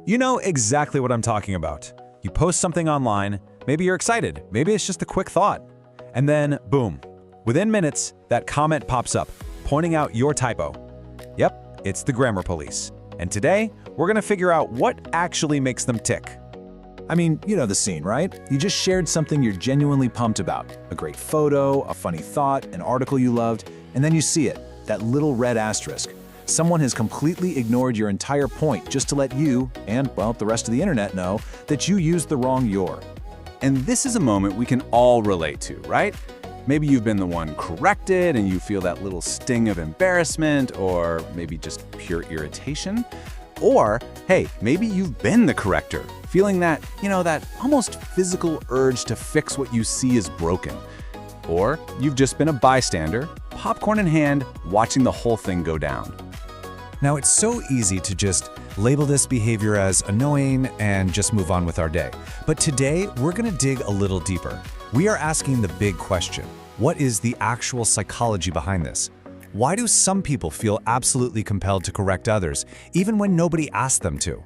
You know exactly what I'm talking about. You post something online, maybe you're excited, maybe it's just a quick thought. And then, boom, within minutes, that comment pops up, pointing out your typo. Yep, it's the grammar police. And today, we're gonna figure out what actually makes them tick. I mean, you know the scene, right? You just shared something you're genuinely pumped about. A great photo, a funny thought, an article you loved, and then you see it, that little red asterisk. Someone has completely ignored your entire point just to let you, and, well, the rest of the internet know that you used the wrong your. And this is a moment we can all relate to, right? Maybe you've been the one corrected and you feel that little sting of embarrassment or maybe just pure irritation. Or, hey, maybe you've been the corrector, feeling that, that almost physical urge to fix what you see is broken. Or you've just been a bystander, popcorn in hand, watching the whole thing go down. Now, it's so easy to just label this behavior as annoying and just move on with our day. But today, we're gonna dig a little deeper. We are asking the big question: what is the actual psychology behind this? Why do some people feel absolutely compelled to correct others, even when nobody asked them to?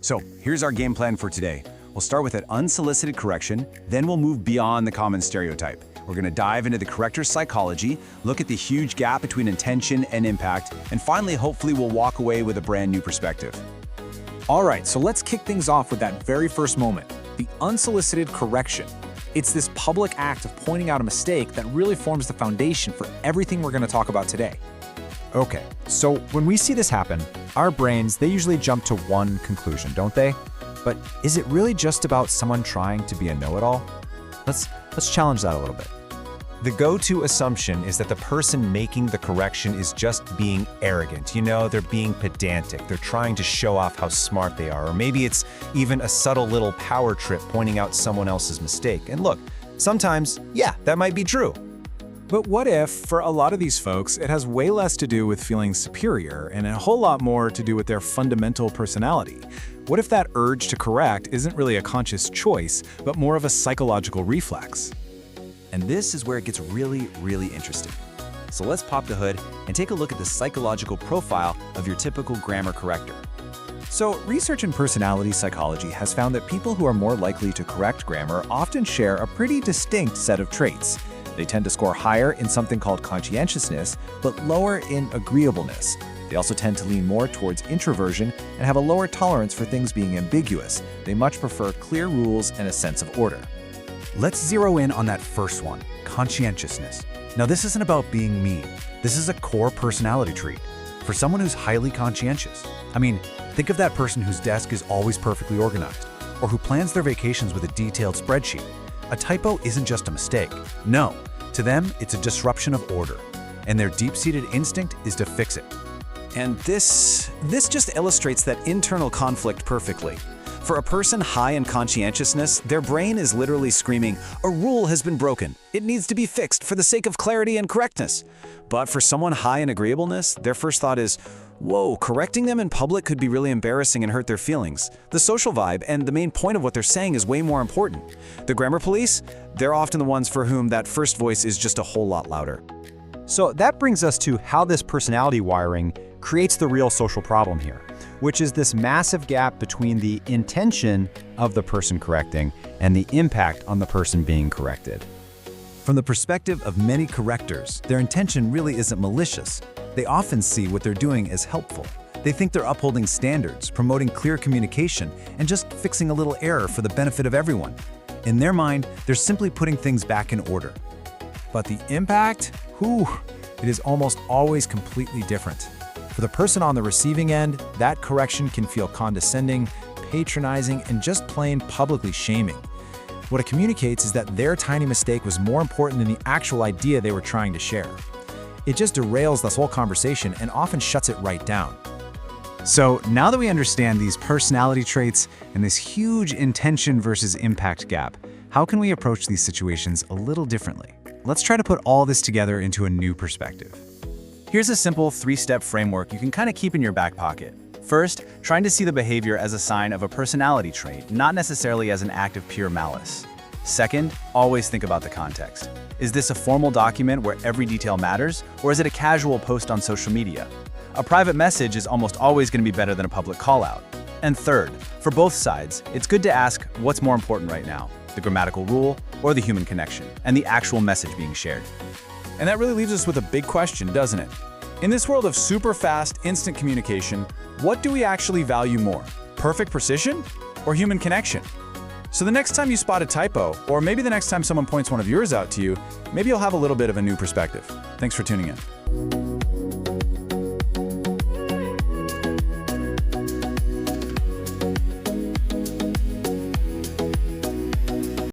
So here's our game plan for today. We'll start with an unsolicited correction, then we'll move beyond the common stereotype. We're gonna dive into the corrector's psychology, look at the huge gap between intention and impact, and finally, hopefully, we'll walk away with a brand new perspective. All right, so let's kick things off with that very first moment, the unsolicited correction. It's this public act of pointing out a mistake that really forms the foundation for everything we're going to talk about today. Okay, so when we see this happen, our brains, they usually jump to one conclusion, don't they? But is it really just about someone trying to be a know-it-all? Let's challenge that a little bit. The go-to assumption is that the person making the correction is just being arrogant. They're being pedantic. They're trying to show off how smart they are. Or maybe it's even a subtle little power trip pointing out someone else's mistake. And look, sometimes, yeah, that might be true. But what if, for a lot of these folks, it has way less to do with feeling superior and a whole lot more to do with their fundamental personality? What if that urge to correct isn't really a conscious choice, but more of a psychological reflex? And this is where it gets really, really interesting. So let's pop the hood and take a look at the psychological profile of your typical grammar corrector. So, research in personality psychology has found that people who are more likely to correct grammar often share a pretty distinct set of traits. They tend to score higher in something called conscientiousness, but lower in agreeableness. They also tend to lean more towards introversion and have a lower tolerance for things being ambiguous. They much prefer clear rules and a sense of order. Let's zero in on that first one, conscientiousness. Now, this isn't about being mean. This is a core personality trait for someone who's highly conscientious. I mean, think of that person whose desk is always perfectly organized, or who plans their vacations with a detailed spreadsheet. A typo isn't just a mistake. No, to them, it's a disruption of order, and their deep-seated instinct is to fix it. And this just illustrates that internal conflict perfectly. For a person high in conscientiousness, their brain is literally screaming, "A rule has been broken. It needs to be fixed for the sake of clarity and correctness." But for someone high in agreeableness, their first thought is, whoa, correcting them in public could be really embarrassing and hurt their feelings. The social vibe and the main point of what they're saying is way more important. The grammar police, they're often the ones for whom that first voice is just a whole lot louder. So that brings us to how this personality wiring creates the real social problem here, which is this massive gap between the intention of the person correcting and the impact on the person being corrected. From the perspective of many correctors, their intention really isn't malicious. They often see what they're doing as helpful. They think they're upholding standards, promoting clear communication, and just fixing a little error for the benefit of everyone. In their mind, they're simply putting things back in order. But the impact? It is almost always completely different. For the person on the receiving end, that correction can feel condescending, patronizing, and just plain publicly shaming. What it communicates is that their tiny mistake was more important than the actual idea they were trying to share. It just derails this whole conversation and often shuts it right down. So now that we understand these personality traits and this huge intention versus impact gap, how can we approach these situations a little differently? Let's try to put all this together into a new perspective. Here's a simple 3-step framework you can kind of keep in your back pocket. First, trying to see the behavior as a sign of a personality trait, not necessarily as an act of pure malice. Second, always think about the context. Is this a formal document where every detail matters, or is it a casual post on social media? A private message is almost always going to be better than a public call-out. And third, for both sides, it's good to ask what's more important right now, the grammatical rule or the human connection, and the actual message being shared. And that really leaves us with a big question, doesn't it? In this world of super fast, instant communication, what do we actually value more? Perfect precision or human connection? So the next time you spot a typo, or maybe the next time someone points one of yours out to you, maybe you'll have a little bit of a new perspective. Thanks for tuning in.